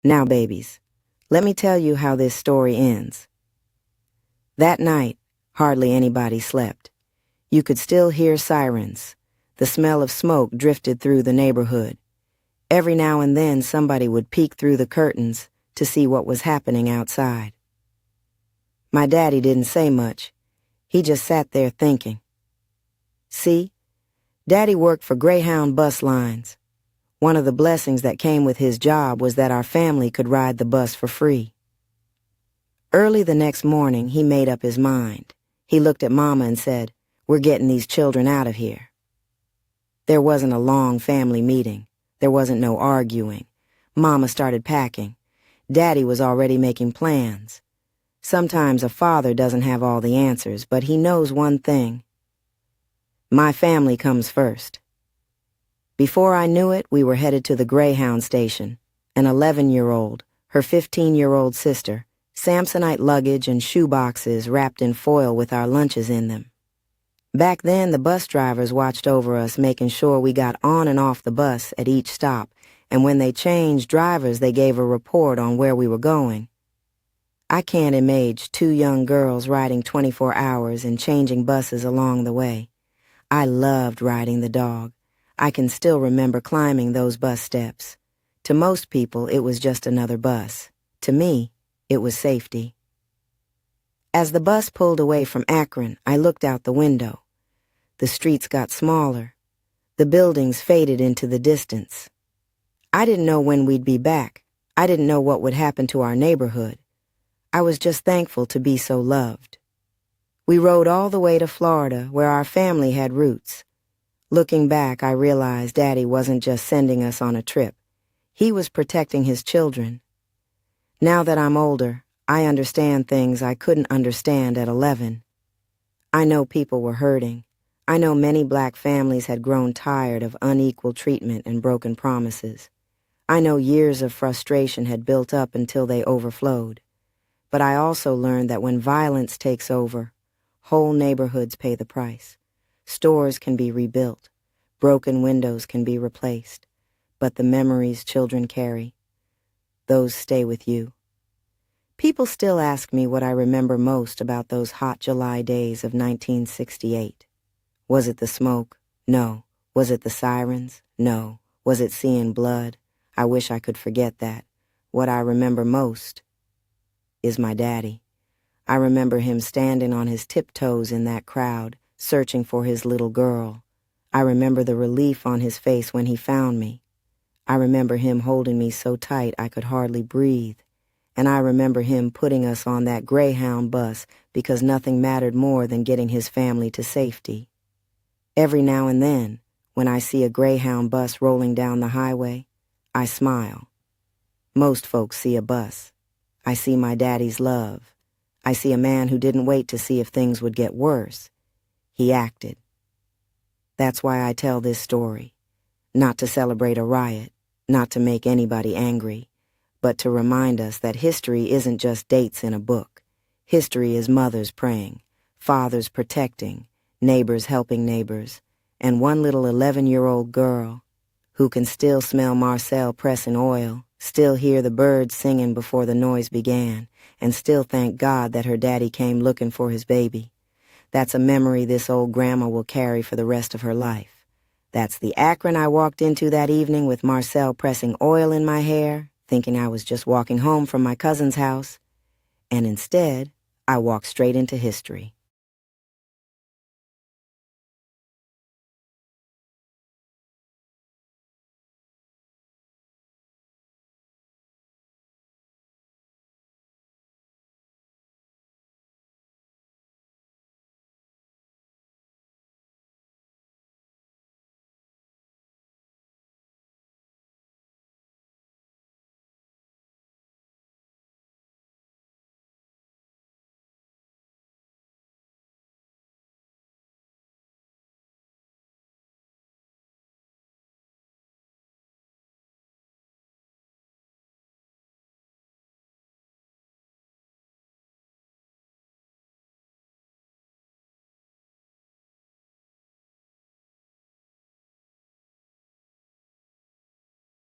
Now, babies, let me tell you how this story ends. That night, hardly anybody slept. You could still hear sirens. The smell of smoke drifted through the neighborhood. Every now and then, somebody would peek through the curtains to see what was happening outside. My daddy didn't say much. He just sat there thinking. See, Daddy worked for Greyhound bus lines. One of the blessings that came with his job was that our family could ride the bus for free. Early the next morning, he made up his mind. He looked at Mama and said, "We're getting these children out of here." There wasn't a long family meeting. There wasn't no arguing. Mama started packing. Daddy was already making plans. Sometimes a father doesn't have all the answers, but he knows one thing. My family comes first. Before I knew it, we were headed to the Greyhound station. An 11-year-old, her 15-year-old sister, Samsonite luggage and shoe boxes wrapped in foil with our lunches in them. Back then, the bus drivers watched over us, making sure we got on and off the bus at each stop, and when they changed drivers, they gave a report on where we were going. I can't imagine two young girls riding 24 hours and changing buses along the way. I loved riding the dog. I can still remember climbing those bus steps. To most people, it was just another bus. To me, it was safety. As the bus pulled away from Akron, I looked out the window. The streets got smaller. The buildings faded into the distance. I didn't know when we'd be back. I didn't know what would happen to our neighborhood. I was just thankful to be so loved. We rode all the way to Florida, where our family had roots. Looking back, I realized Daddy wasn't just sending us on a trip. He was protecting his children. Now that I'm older, I understand things I couldn't understand at 11. I know people were hurting. I know many black families had grown tired of unequal treatment and broken promises. I know years of frustration had built up until they overflowed. But I also learned that when violence takes over, whole neighborhoods pay the price. Stores can be rebuilt. Broken windows can be replaced. But the memories children carry, those stay with you. People still ask me what I remember most about those hot July days of 1968. Was it the smoke? No. Was it the sirens? No. Was it seeing blood? I wish I could forget that. What I remember most is my daddy. I remember him standing on his tiptoes in that crowd, searching for his little girl. I remember the relief on his face when he found me. I remember him holding me so tight I could hardly breathe. And I remember him putting us on that Greyhound bus because nothing mattered more than getting his family to safety. Every now and then, when I see a Greyhound bus rolling down the highway, I smile. Most folks see a bus. I see my daddy's love. I see a man who didn't wait to see if things would get worse. He acted. That's why I tell this story. Not to celebrate a riot, not to make anybody angry, but to remind us that history isn't just dates in a book. History is mothers praying, fathers protecting, neighbors helping neighbors, and one little 11-year-old girl who can still smell Marcel pressing oil, still hear the birds singing before the noise began, and still thank God that her daddy came looking for his baby. That's a memory this old grandma will carry for the rest of her life. That's the Akron I walked into that evening with Marcel pressing oil in my hair, thinking I was just walking home from my cousin's house, and instead, I walked straight into history.